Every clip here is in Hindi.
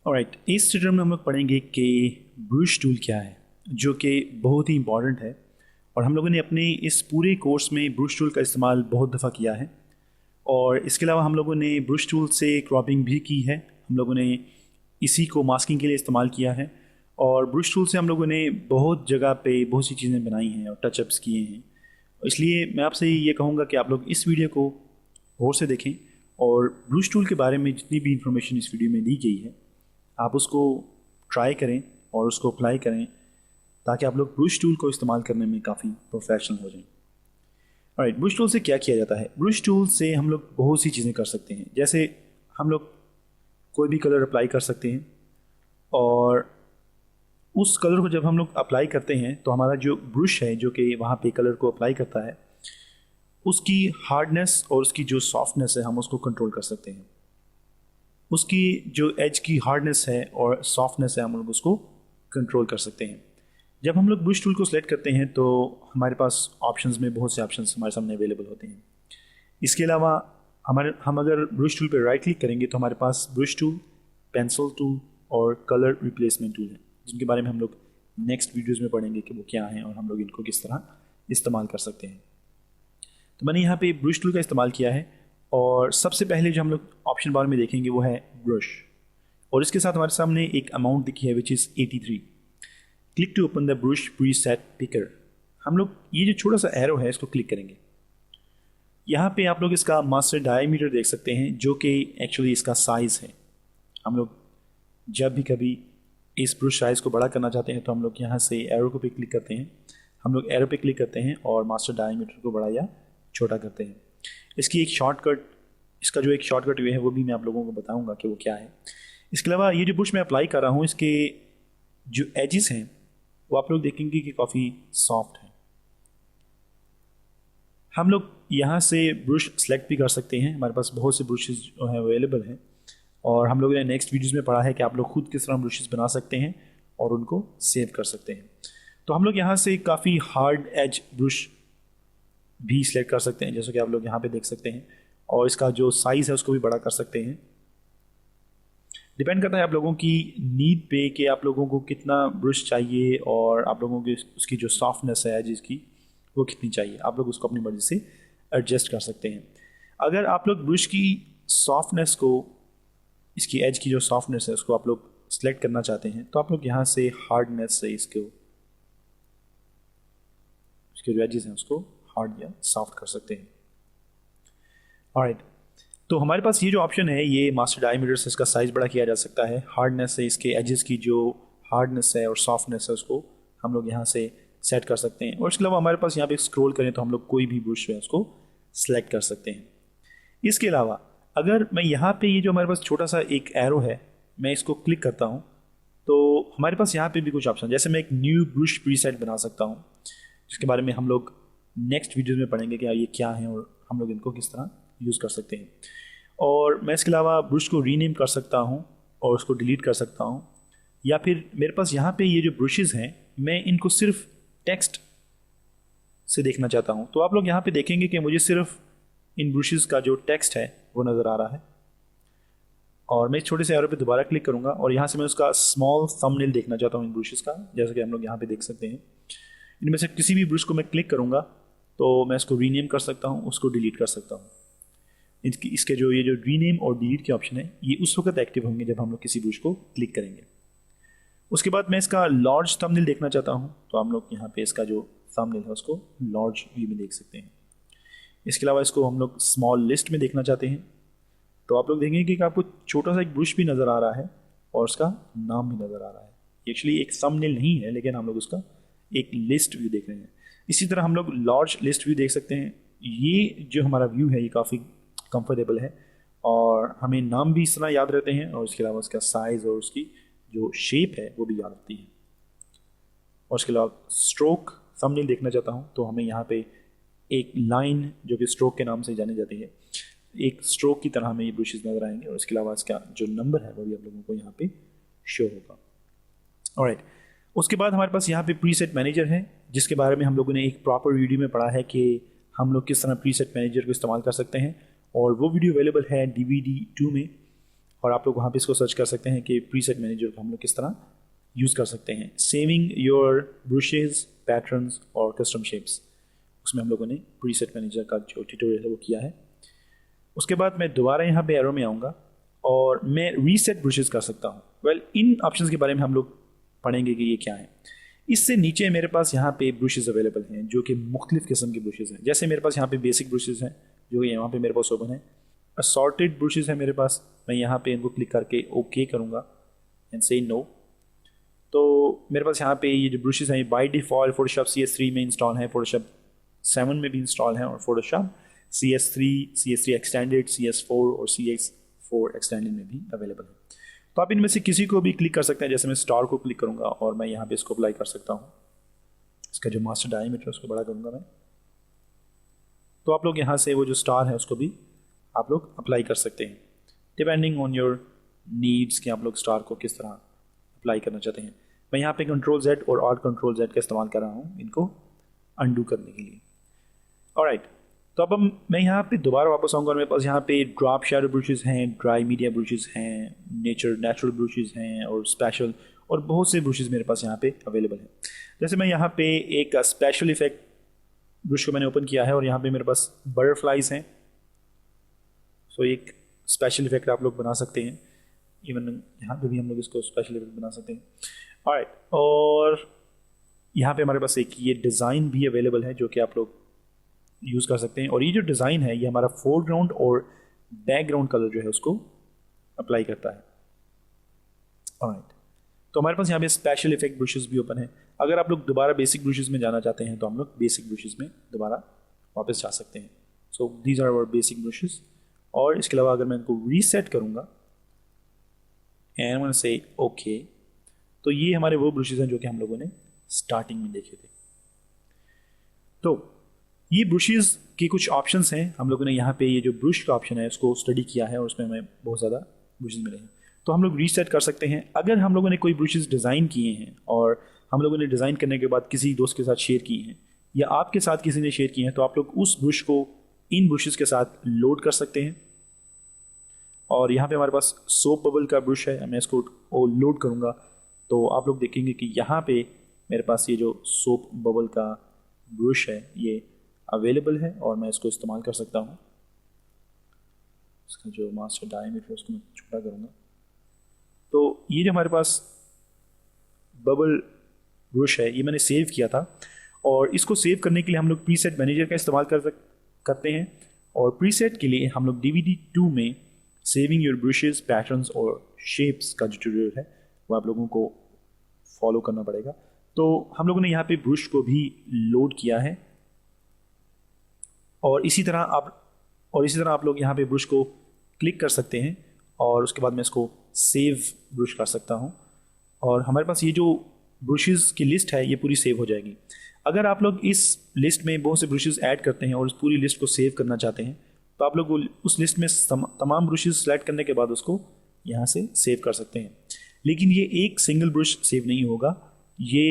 ऑलराइट, इस ट्यूटोरियल में हम लोग पढ़ेंगे कि ब्रश टूल क्या है, जो कि बहुत ही इंपॉर्टेंट है। और हम लोगों ने अपने इस पूरे कोर्स में ब्रश टूल का इस्तेमाल बहुत दफ़ा किया है। और इसके अलावा हम लोगों ने ब्रश टूल से क्रॉपिंग भी की है। हम लोगों ने इसी को मास्किंग के लिए इस्तेमाल किया है। और ब्रश टूल से हम लोगों ने बहुत जगह पे बहुत सी चीज़ें बनाई हैं और टचअप्स किए हैं। इसलिए मैं आपसे ये कहूँगा कि आप लोग इस वीडियो को गौर से देखें और ब्रश टूल के बारे में जितनी भी इंफॉर्मेशन इस वीडियो में दी गई है आप उसको ट्राई करें और उसको अप्लाई करें, ताकि आप लोग ब्रश टूल को इस्तेमाल करने में काफ़ी प्रोफेशनल हो जाएं। ऑलराइट, ब्रश टूल से क्या किया जाता है? ब्रश टूल से हम लोग बहुत सी चीज़ें कर सकते हैं। जैसे हम लोग कोई भी कलर अप्लाई कर सकते हैं, और उस कलर को जब हम लोग अप्लाई करते हैं तो हमारा जो ब्रश है जो कि वहाँ पे कलर को अप्लाई करता है, उसकी हार्डनेस और उसकी जो सॉफ्टनेस है हम उसको कंट्रोल कर सकते हैं। उसकी जो एज की हार्डनेस है और सॉफ्टनेस है हम लोग उसको कंट्रोल कर सकते हैं। जब हम लोग ब्रश टूल को सिलेक्ट करते हैं तो हमारे पास ऑप्शंस में बहुत से ऑप्शंस हमारे सामने अवेलेबल होते हैं। इसके अलावा हम अगर ब्रश टूल पर राइट क्लिक करेंगे तो हमारे पास ब्रश टूल, पेंसिल टूल और कलर रिप्लेसमेंट टूल है, जिनके बारे में हम लोग नेक्स्ट वीडियोज़ में पढ़ेंगे कि वो क्या हैं और हम लोग इनको किस तरह इस्तेमाल कर सकते हैं। तो मैंने यहाँ पे ब्रश टूल का इस्तेमाल किया है, और सबसे पहले जो हम लोग ऑप्शन बार में देखेंगे वो है ब्रश, और इसके साथ हमारे सामने एक अमाउंट दिखी है which is 83। Click to open the brush preset picker. हम लोग ये जो छोटा सा एरो है इसको क्लिक करेंगे। यहाँ पे आप लोग इसका मास्टर डायमीटर देख सकते हैं, जो कि एक्चुअली इसका साइज़ है। हम लोग जब भी कभी इस ब्रश साइज़ को बड़ा करना चाहते हैं तो हम लोग यहाँ से एरो को पे क्लिक करते हैं। हम लोग एरो पे क्लिक करते हैं और मास्टर डायमीटर को बड़ा या छोटा करते हैं। इसकी एक शॉर्टकट, इसका जो एक शॉर्टकट वे है वो भी मैं आप लोगों को बताऊंगा कि वो क्या है। इसके अलावा ये जो ब्रश मैं अप्लाई कर रहा हूँ, इसके जो एजेस हैं वो आप लोग देखेंगे कि काफ़ी सॉफ्ट है। हम लोग यहाँ से ब्रश सेलेक्ट भी कर सकते हैं। हमारे पास बहुत से ब्रशेस जो हैं अवेलेबल हैं, और हम लोगों ने नेक्स्ट वीडियोज़ में पढ़ा है कि आप लोग खुद किस तरह ब्रशेस बना सकते हैं और उनको सेव कर सकते हैं। तो हम लोग यहाँ से काफ़ी हार्ड एज ब्रश भी सिलेक्ट कर सकते हैं, जैसे कि आप लोग यहाँ पे देख सकते हैं, और इसका जो साइज़ है उसको भी बड़ा कर सकते हैं। डिपेंड करता है आप लोगों की नीड पे कि आप लोगों को कितना ब्रश चाहिए और आप लोगों की उसकी जो सॉफ्टनेस है जिसकी वो कितनी चाहिए, आप लोग उसको अपनी मर्ज़ी से एडजस्ट कर सकते हैं। अगर आप लोग ब्रश की सॉफ्टनेस को, इसकी एज की जो सॉफ्टनेस है उसको आप लोग सेलेक्ट करना चाहते हैं तो आप लोग यहाँ से हार्डनेस से इसके जो एजेस हैं उसको हार्ड या सॉफ्ट कर सकते हैं। ऑलराइट, तो हमारे पास ये जो ऑप्शन है ये मास्टर डायमीटर से इसका साइज़ बड़ा किया जा सकता है। हार्डनेस से इसके एजेस की जो हार्डनेस है और सॉफ्टनेस है उसको हम लोग यहाँ से सेट कर सकते हैं। और इसके अलावा हमारे पास यहाँ पे स्क्रॉल करें तो हम लोग कोई भी ब्रश है उसको सेलेक्ट कर सकते हैं। इसके अलावा अगर मैं यहाँ पे ये जो हमारे पास छोटा सा एक एरो है, मैं इसको क्लिक करता हूँ तो हमारे पास यहाँ पे भी कुछ ऑप्शन, जैसे मैं एक न्यू ब्रश प्रीसेट बना सकता हूँ, जिसके बारे में हम लोग नेक्स्ट वीडियो में पढ़ेंगे कि ये क्या है और हम लोग इनको किस तरह यूज़ कर सकते हैं। और मैं इसके अलावा ब्रश को रीनेम कर सकता हूँ और उसको डिलीट कर सकता हूँ, या फिर मेरे पास यहाँ पे ये जो ब्रशेज़ हैं मैं इनको सिर्फ टेक्स्ट से देखना चाहता हूँ, तो आप लोग यहाँ पे देखेंगे कि मुझे सिर्फ इन ब्रशेज़ का जो टेक्स्ट है वो नज़र आ रहा है। और मैं इस छोटे से एरो पे दोबारा क्लिक करूँगा और यहाँ से मैं उसका स्मॉल थंबनेल देखना चाहता हूँ इन ब्रशेज़ का, जैसा कि हम लोग यहाँ पे देख सकते हैं। इनमें से किसी भी ब्रश को मैं क्लिक करूँगा तो मैं इसको रीनेम कर सकता हूँ, उसको डिलीट कर सकता हूँ। इसके जो ये जो रीनेम और डिलीट के ऑप्शन है ये उस वक्त एक्टिव होंगे जब हम लोग किसी ब्रश को क्लिक करेंगे। उसके बाद मैं इसका लार्ज थंबनेल देखना चाहता हूँ तो हम लोग यहाँ पे इसका जो थंबनेल है उसको लार्ज व्यू में देख सकते हैं। इसके अलावा इसको हम लोग स्मॉल लिस्ट में देखना चाहते हैं तो आप लोग देखेंगे कि आपको छोटा सा एक ब्रश भी नज़र आ रहा है और उसका नाम भी नज़र आ रहा है। एक्चुअली एक थंबनेल नहीं है, लेकिन हम लोग उसका एक लिस्ट व्यू देख रहे हैं। इसी तरह हम लोग लार्ज लिस्ट व्यू देख सकते हैं। ये जो हमारा व्यू है ये काफ़ी कंफर्टेबल है और हमें नाम भी इस तरह याद रहते हैं, और इसके अलावा उसका साइज़ और उसकी जो शेप है वो भी याद रहती है। और इसके अलावा स्ट्रोक थंबनेल देखना चाहता हूँ तो हमें यहाँ पे एक लाइन जो कि स्ट्रोक के नाम से जानी जाती है, एक स्ट्रोक की तरह हमें ये ब्रशेज़ नज़र आएंगे, और इसके अलावा इसका जो नंबर है वो भी आप लोगों को यहाँ पे शो होगा। ऑलराइट, उसके बाद हमारे पास यहाँ पे प्रीसेट मैनेजर है, जिसके बारे में हम लोगों ने एक प्रॉपर वीडियो में पढ़ा है कि हम लोग किस तरह प्रीसेट मैनेजर को इस्तेमाल कर सकते हैं, और वो वीडियो अवेलेबल है DVD 2 में। और आप लोग वहाँ पे इसको सर्च कर सकते हैं कि प्रीसेट मैनेजर को हम लोग किस तरह यूज़ कर सकते हैं। सेविंग योर ब्रशेज, पैटर्न्स और कस्टम शेप्स, उसमें हम लोगों ने प्रीसेट मैनेजर का जो ट्यूटोरियल है वो किया है। उसके बाद मैं दोबारा यहाँ पे एरो में आऊँगा और मैं रीसेट ब्रशेज कर सकता हूँ। वेल, इन ऑप्शंस के बारे में हम लोग पढ़ेंगे कि ये क्या है। इससे नीचे मेरे पास यहाँ पे ब्रशेज अवेलेबल हैं जो कि मुख्तलिफ किस्म के ब्रशेज हैं। जैसे मेरे पास यहाँ पे बेसिक ब्रशेज हैं जो यहाँ पे मेरे पास ओपन है। असॉर्टेड ब्रशेज है मेरे पास, मैं यहाँ पे इनको क्लिक करके ओके करूँगा एंड से नो। तो मेरे पास यहाँ पे ये जो ब्रशेज हैं बाय डिफ़ॉल्ट फोटोशॉप CS3 में इंस्टॉल है, फोटोशॉप 7 में भी इंस्टॉल है और फोटोशॉप CS3 एक्सटेंडेड, CS4 और CS4 एक्सटेंडेड में भी अवेलेबल है। तो आप इनमें से किसी को भी क्लिक कर सकते हैं। जैसे मैं स्टार को क्लिक करूँगा और मैं यहाँ पे इसको अप्लाई कर सकता हूँ। इसका जो मास्टर डायमीटर है उसको बड़ा करूँगा मैं, तो आप लोग यहाँ से वो जो स्टार है उसको भी आप लोग अप्लाई कर सकते हैं डिपेंडिंग ऑन योर नीड्स कि आप लोग स्टार को किस तरह अप्लाई करना चाहते हैं। मैं यहाँ पे Ctrl+Z और Alt Ctrl+Z का इस्तेमाल कर रहा हूँ इनको अंडू करने के लिए। ऑलराइट, तो अब मैं यहाँ पे दोबारा वापस आऊँगा और मेरे पास यहाँ पे ड्रॉप शैडो ब्रशेज हैं, ड्राई मीडिया ब्रशेज हैं, नेचुरल ब्रशेज हैं और स्पेशल और बहुत से ब्रशेज मेरे पास यहाँ पे अवेलेबल हैं। जैसे मैं यहाँ पे एक स्पेशल इफेक्ट ब्रश को मैंने ओपन किया है और यहाँ पे मेरे पास बटरफ्लाइज हैं। सो एक स्पेशल इफेक्ट आप लोग बना सकते हैं, इवन यहाँ पे भी हम लोग इसको स्पेशल इफेक्ट बना सकते हैं। ऑलराइट, और यहाँ पे हमारे पास एक ये डिज़ाइन भी अवेलेबल है जो कि आप लोग यूज़ कर सकते हैं। और ये जो डिज़ाइन है ये हमारा फोरग्राउंड और बैकग्राउंड कलर जो है उसको अप्लाई करता है। ऑलराइट, तो हमारे पास यहाँ पे स्पेशल इफेक्ट ब्रशेस भी ओपन है। अगर आप लोग दोबारा बेसिक ब्रशेस में जाना चाहते हैं तो हम लोग बेसिक ब्रशेस में दोबारा वापस जा सकते हैं। So these are our basic brushes. और इसके अलावा अगर मैं इनको रीसेट करूँगा एंड से ओके, तो ये हमारे वो ब्रशेस हैं जो कि हम लोगों ने स्टार्टिंग में देखे थे। तो ये ब्रशेस के कुछ ऑप्शंस हैं। हम लोगों ने यहाँ पे ये जो ब्रश का ऑप्शन है उसको स्टडी किया है और उसमें हमें बहुत ज़्यादा ब्रशेस मिले हैं। तो हम लोग रीसेट कर सकते हैं। अगर हम लोगों ने कोई ब्रशेस डिज़ाइन किए हैं और हम लोगों ने डिज़ाइन करने के बाद किसी दोस्त के साथ शेयर किए हैं या आपके साथ किसी ने शेयर किए हैं, तो आप लोग उस ब्रश को इन ब्रशेस के साथ लोड कर सकते हैं। और यहाँ पे हमारे पास सोप बबल का ब्रश है, मैं इसको लोड करूँगा तो आप लोग देखेंगे कि यहाँ पे मेरे पास ये जो सोप बबल का ब्रश है ये अवेलेबल है और मैं इसको इस्तेमाल कर सकता हूँ। इसका जो मास्टर डायमीटर है उसको मैं छोटा करूँगा। तो ये जो हमारे पास बबल ब्रश है ये मैंने सेव किया था और इसको सेव करने के लिए हम लोग प्रीसेट मैनेजर का इस्तेमाल करते हैं। और प्रीसेट के लिए हम लोग DVD 2 में सेविंग योर ब्रशेज, पैटर्न्स और शेप्स का जो ट्यूटोरियल है वो आप लोगों को फॉलो करना पड़ेगा। तो हम लोगों ने यहाँ पे ब्रश को भी लोड किया है और इसी तरह आप लोग यहाँ पे ब्रश को क्लिक कर सकते हैं और उसके बाद मैं इसको सेव ब्रश कर सकता हूँ और हमारे पास ये जो ब्रशेस की लिस्ट है ये पूरी सेव हो जाएगी। अगर आप लोग इस लिस्ट में बहुत से ब्रशेस ऐड करते हैं और उस पूरी लिस्ट को सेव करना चाहते हैं तो आप लोग उस लिस्ट में तमाम ब्रशेस सेलेक्ट करने के बाद उसको यहाँ से सेव कर सकते हैं। लेकिन ये एक सिंगल ब्रश सेव नहीं होगा, ये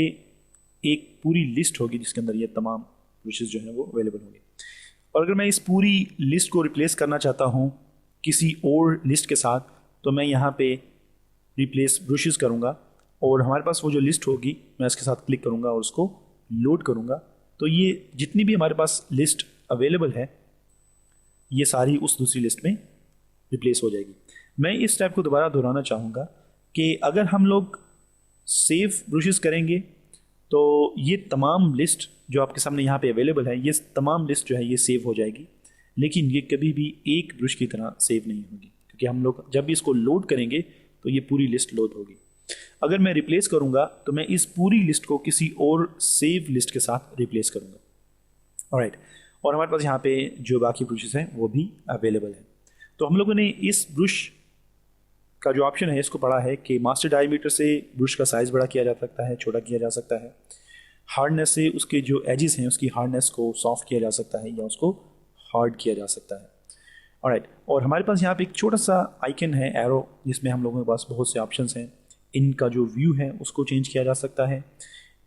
एक पूरी लिस्ट होगी जिसके अंदर ये तमाम ब्रशेस जो हैं वो अवेलेबल होंगे। और अगर मैं इस पूरी लिस्ट को रिप्लेस करना चाहता हूँ किसी और लिस्ट के साथ तो मैं यहाँ पे रिप्लेस ब्रशेस करूँगा और हमारे पास वो जो लिस्ट होगी मैं इसके साथ क्लिक करूँगा और उसको लोड करूँगा। तो ये जितनी भी हमारे पास लिस्ट अवेलेबल है ये सारी उस दूसरी लिस्ट में रिप्लेस हो जाएगी। मैं इस स्टेप को दोबारा दोहराना चाहूँगा कि अगर हम लोग सेव ब्रशेस करेंगे तो ये तमाम लिस्ट जो आपके सामने यहाँ पे अवेलेबल है ये तमाम लिस्ट जो है ये सेव हो जाएगी, लेकिन ये कभी भी एक ब्रश की तरह सेव नहीं होगी क्योंकि हम लोग जब भी इसको लोड करेंगे तो ये पूरी लिस्ट लोड होगी। अगर मैं रिप्लेस करूँगा तो मैं इस पूरी लिस्ट को किसी और सेव लिस्ट के साथ रिप्लेस करूँगा। ऑलराइट, और हमारे पास यहाँ पे जो बाकी ब्रशेस हैं वो भी अवेलेबल है। तो हम लोगों ने इस ब्रश का जो ऑप्शन है इसको पढ़ा है कि मास्टर डायमीटर से ब्रश का साइज़ बड़ा किया जा सकता है, छोटा किया जा सकता है। हार्डनेस से उसके जो एजेस हैं उसकी हार्डनेस को सॉफ्ट किया जा सकता है या उसको हार्ड किया जा सकता है। ऑलराइट, और हमारे पास यहाँ पे एक छोटा सा आइकन है एरो जिसमें हम लोगों के पास बहुत से ऑप्शंस हैं। इनका जो व्यू है उसको चेंज किया जा सकता है,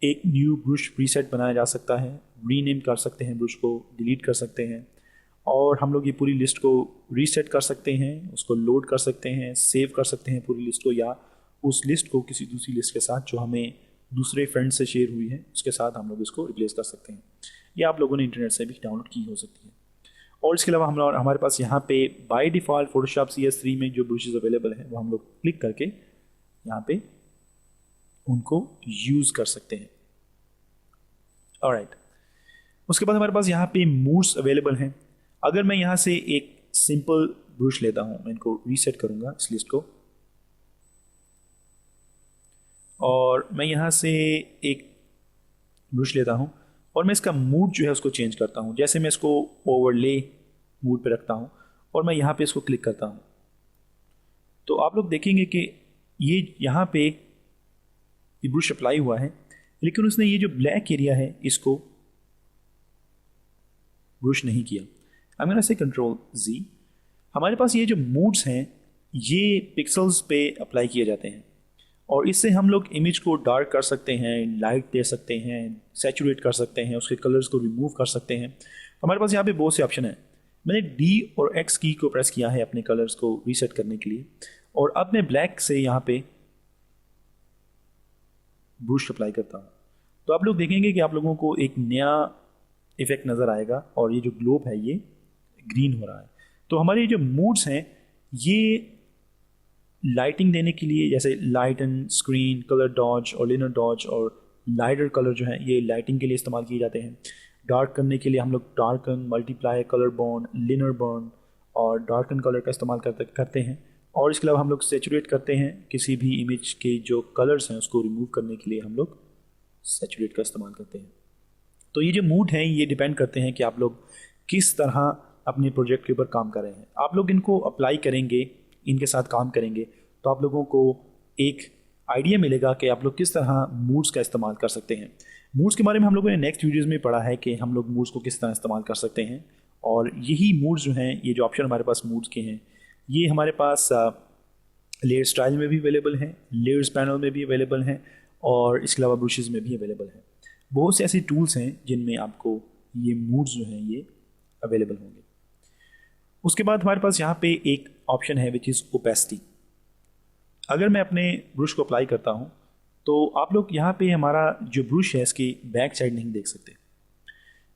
एक न्यू ब्रश प्रीसेट बनाया जा सकता है, रीनेम कर सकते हैं ब्रश को, डिलीट कर सकते हैं और हम लोग ये पूरी लिस्ट को रीसेट कर सकते हैं, उसको लोड कर सकते हैं, सेव कर सकते हैं पूरी लिस्ट को, या उस लिस्ट को किसी दूसरी लिस्ट के साथ जो हमें दूसरे फ्रेंड से शेयर हुई है उसके साथ हम लोग इसको रिप्लेस कर सकते हैं। ये आप लोगों ने इंटरनेट से भी डाउनलोड की हो सकती है। और इसके अलावा हमारे पास यहाँ पे बाय डिफ़ॉल्ट फोटोशॉप CS3 में जो ब्रशेस अवेलेबल हैं वो हम लोग क्लिक करके यहाँ पे उनको यूज़ कर सकते हैं। ऑलराइट, उसके बाद हमारे पास यहाँ पे मूड्स अवेलेबल हैं। अगर मैं यहाँ से एक सिंपल ब्रश लेता हूँ, मैं इनको रीसेट करूँगा इस लिस्ट को, और मैं यहाँ से एक ब्रश लेता हूँ और मैं इसका मूड जो है उसको चेंज करता हूँ। जैसे मैं इसको ओवरले मूड पे रखता हूँ और मैं यहाँ पे इसको क्लिक करता हूँ, तो आप लोग देखेंगे कि ये यहाँ पे ये ब्रश अप्लाई हुआ है, लेकिन उसने ये जो ब्लैक एरिया है इसको ब्रश नहीं किया। आई एम से कंट्रोल Z। हमारे पास ये जो मूड्स हैं ये पिक्सल्स पे अप्लाई किए जाते हैं और इससे हम लोग इमेज को डार्क कर सकते हैं, लाइट दे सकते हैं, सैचुरेट कर सकते हैं, उसके कलर्स को रिमूव कर सकते हैं। हमारे पास यहाँ पे बहुत से ऑप्शन हैं। मैंने D और X की को प्रेस किया है अपने कलर्स को रीसेट करने के लिए, और अब मैं ब्लैक से यहाँ पे ब्रश अप्लाई करता हूँ, तो आप लोग देखेंगे कि आप लोगों को एक नया इफेक्ट नज़र आएगा और ये जो ग्लोब है ये ग्रीन हो रहा है। तो हमारे ये जो मूड्स हैं ये लाइटिंग देने के लिए, जैसे light and screen, colour dodge और लिनर डॉज और लाइटर कलर जो है ये लाइटिंग के लिए इस्तेमाल किए जाते हैं। डार्क करने के लिए हम लोग darken, multiply, colour born, linear born और डार्कन कलर का इस्तेमाल करते हैं। और इसके अलावा हम लोग सैचुरेट करते हैं, किसी भी इमेज के जो कलर्स हैं उसको रिमूव करने के लिए हम लोग सैचुरेट का इस्तेमाल करते हैं। तो ये जो मूड हैं ये डिपेंड करते हैं कि आप लोग किस तरह अपने प्रोजेक्ट के ऊपर काम कर रहे हैं। आप लोग इनको अप्लाई करेंगे, इनके साथ काम करेंगे, तो आप लोगों को एक आइडिया मिलेगा कि आप लोग किस तरह मूड्स का इस्तेमाल कर सकते हैं। मूड्स के बारे में हम लोगों ने नेक्स्ट वीडियोज़ में पढ़ा है कि हम लोग मूड्स को किस तरह इस्तेमाल कर सकते हैं, और यही मूड्स जो हैं, ये जो ऑप्शन हमारे पास मूड्स के हैं, ये हमारे पास लेयर स्टाइल में भी अवेलेबल हैं, लेयर्स पैनल में भी अवेलेबल हैं, और इसके अलावा ब्रशेज़ में भी अवेलेबल हैं। बहुत से ऐसे टूल्स हैं जिनमें आपको ये मूड्स जो हैं ये अवेलेबल होंगे। उसके बाद हमारे पास यहाँ पे एक ऑप्शन है विच इज़ ओपेसिटी। अगर मैं अपने ब्रश को अप्लाई करता हूँ तो आप लोग यहाँ पे हमारा जो ब्रश है इसकी बैक साइड नहीं देख सकते,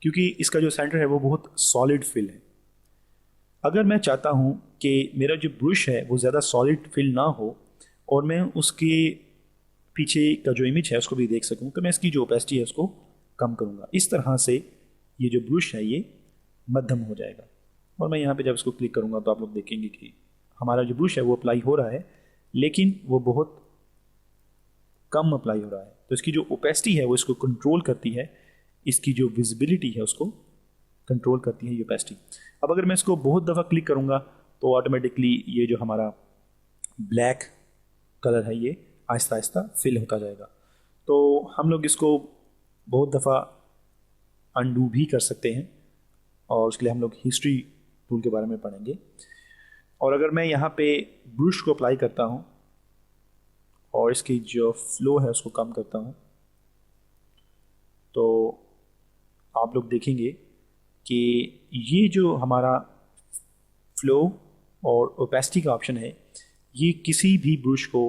क्योंकि इसका जो सेंटर है वो बहुत सॉलिड फिल है। अगर मैं चाहता हूँ कि मेरा जो ब्रश है वो ज़्यादा सॉलिड फिल ना हो और मैं उसके पीछे का जो इमेज है उसको भी देख सकूँ, तो मैं इसकी जो ओपेसिटी है उसको कम करूँगा। इस तरह से ये जो ब्रश है ये मध्यम हो जाएगा, और मैं यहाँ पे जब इसको क्लिक करूँगा तो आप लोग देखेंगे कि हमारा जो ब्रश है वो अप्लाई हो रहा है, लेकिन वो बहुत कम अप्लाई हो रहा है। तो इसकी जो ओपेसिटी है वो इसको कंट्रोल करती है, इसकी जो विजिबिलिटी है उसको कंट्रोल करती है ये ओपेसिटी। अब अगर मैं इसको बहुत दफ़ा क्लिक करूँगा तो ऑटोमेटिकली ये जो हमारा ब्लैक कलर है ये आहिस्ता आहिस्ता फिल होता जाएगा। तो हम लोग इसको बहुत दफ़ा अनडू भी कर सकते हैं, और उसके लिए हम लोग हिस्ट्री टूल के बारे में पढ़ेंगे। और अगर मैं यहाँ पे ब्रश को अप्लाई करता हूँ और इसकी जो फ्लो है उसको कम करता हूँ, तो आप लोग देखेंगे कि ये जो हमारा फ्लो और ओपेसिटी का ऑप्शन है ये किसी भी ब्रश को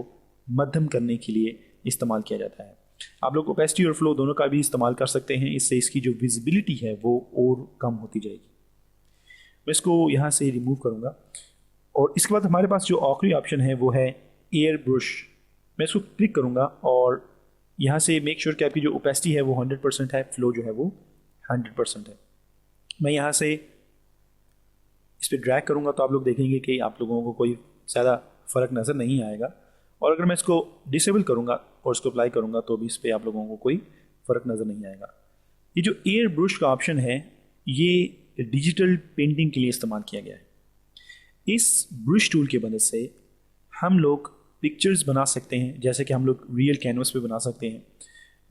मध्यम करने के लिए इस्तेमाल किया जाता है। आप लोग ओपेसिटी और फ्लो दोनों का भी इस्तेमाल कर सकते हैं, इससे इसकी जो विजिबिलिटी है वो और कम होती जाएगी। मैं इसको यहाँ से रिमूव करूँगा, और इसके बाद हमारे पास जो आखिरी ऑप्शन है वो है एयर ब्रश। मैं इसको क्लिक करूँगा और यहाँ से मेक श्योर कि आपकी जो ओपेसिटी है वो 100% है, फ्लो जो है वो 100% है। मैं यहाँ से इस पर ड्रैग करूँगा तो आप लोग देखेंगे कि आप लोगों को कोई ज़्यादा फ़र्क नज़र नहीं आएगा, और अगर मैं इसको डिसेबल करूँगा और इसको अप्लाई करूँगा तो भी इस पर आप लोगों को कोई फ़र्क नज़र नहीं आएगा। ये जो एयर ब्रश का ऑप्शन है ये डिजिटल पेंटिंग के लिए इस्तेमाल किया गया है। इस ब्रश टूल की मदद से हम लोग पिक्चर्स बना सकते हैं, जैसे कि हम लोग रियल कैनवस पे बना सकते हैं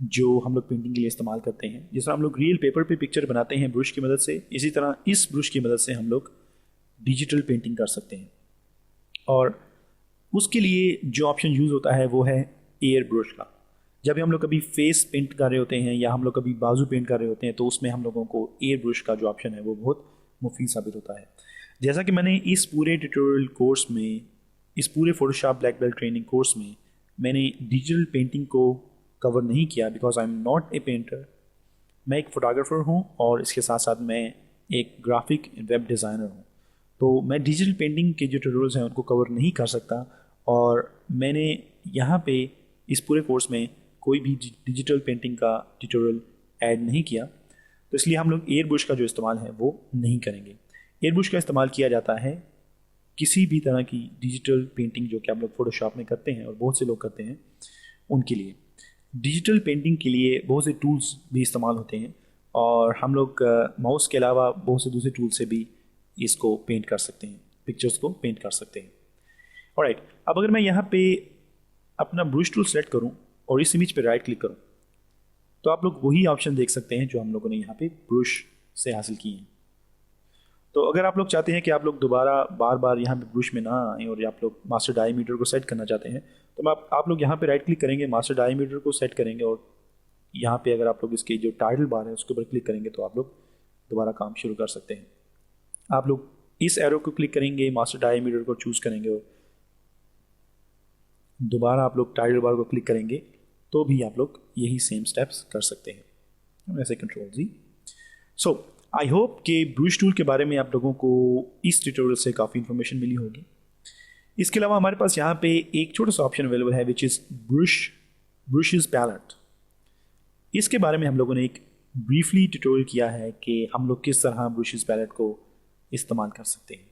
जो हम लोग पेंटिंग के लिए इस्तेमाल करते हैं। जिस तरह हम लोग रियल पेपर पे पिक्चर बनाते हैं ब्रश की मदद से, इसी तरह इस ब्रश की मदद से हम लोग डिजिटल पेंटिंग कर सकते हैं। और उसके लिए जो ऑप्शन यूज़ होता है वो है एयर ब्रश का। जब भी हम लोग कभी फेस पेंट कर रहे होते हैं या हम लोग कभी बाजू पेंट कर रहे होते हैं तो उसमें हम लोगों को एयर ब्रश का जो ऑप्शन है वो बहुत मुफीद साबित होता है। जैसा कि मैंने इस पूरे ट्यूटोरियल कोर्स में, इस पूरे Photoshop black belt training course में मैंने डिजिटल पेंटिंग को कवर नहीं किया because I am not a painter. मैं एक फ़ोटोग्राफ़र हूँ और इसके साथ साथ मैं एक ग्राफिक वेब डिज़ाइनर हूँ, तो मैं डिजिटल पेंटिंग के जो ट्यूटोरियल्स हैं उनको कवर नहीं कर सकता। और मैंने यहाँ पे इस पूरे कोर्स में कोई भी डिजिटल पेंटिंग का ट्यूटोरियल ऐड नहीं किया, तो इसलिए हम लोग एयर ब्रश का जो इस्तेमाल है वो नहीं करेंगे। एयर ब्रश का इस्तेमाल किया जाता है किसी भी तरह की डिजिटल पेंटिंग जो कि आप लोग फोटोशॉप में करते हैं और बहुत से लोग करते हैं उनके लिए। डिजिटल पेंटिंग के लिए बहुत से टूल्स भी इस्तेमाल होते हैं और हम लोग माउस के अलावा बहुत से दूसरे टूल से भी इसको पेंट कर सकते हैं, पिक्चर्स को पेंट कर सकते हैं। ऑलराइट, अब अगर मैं यहाँ पे अपना ब्रश टूल सेलेक्ट करूँ और इस इमेज पे राइट क्लिक करूँ तो आप लोग वही ऑप्शन देख सकते हैं जो हम लोगों ने यहाँ पे ब्रश से हासिल किए हैं। तो अगर आप लोग चाहते हैं कि आप लोग दोबारा बार बार यहाँ पे ब्रश में ना आए और आप लोग मास्टर डायमीटर को सेट करना चाहते हैं तो आप लोग यहाँ पे राइट क्लिक करेंगे, मास्टर डायमीटर को सेट करेंगे और यहाँ पे अगर आप लोग इसके जो टाइटल बार है उसके ऊपर क्लिक करेंगे तो आप लोग दोबारा काम शुरू कर सकते हैं। आप लोग इस एरो को क्लिक करेंगे, मास्टर डायमीटर को चूज़ करेंगे और दोबारा आप लोग टाइटल बार को क्लिक करेंगे तो भी आप लोग यही सेम स्टेप्स कर सकते हैं, ऐसे कंट्रोल जी। सो आई होप कि ब्रश टूल के बारे में आप लोगों को इस ट्यूटोरियल से काफ़ी इन्फॉर्मेशन मिली होगी। इसके अलावा हमारे पास यहाँ पे एक छोटा सा ऑप्शन अवेलेबल है विच इज़ ब्रशेस पैलेट। इसके बारे में हम लोगों ने एक ब्रीफली ट्यूटोरियल किया है कि हम लोग किस तरह ब्रशेस पैलेट को इस्तेमाल कर सकते हैं।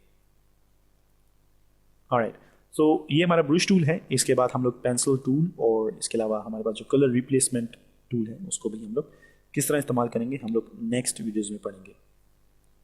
ऑलराइट, सो ये हमारा ब्रश टूल है। इसके बाद हम लोग पेंसिल टूल और इसके अलावा हमारे पास जो कलर रिप्लेसमेंट टूल है उसको भी हम लोग किस तरह इस्तेमाल करेंगे हम लोग नेक्स्ट वीडियोज़ में पढ़ेंगे।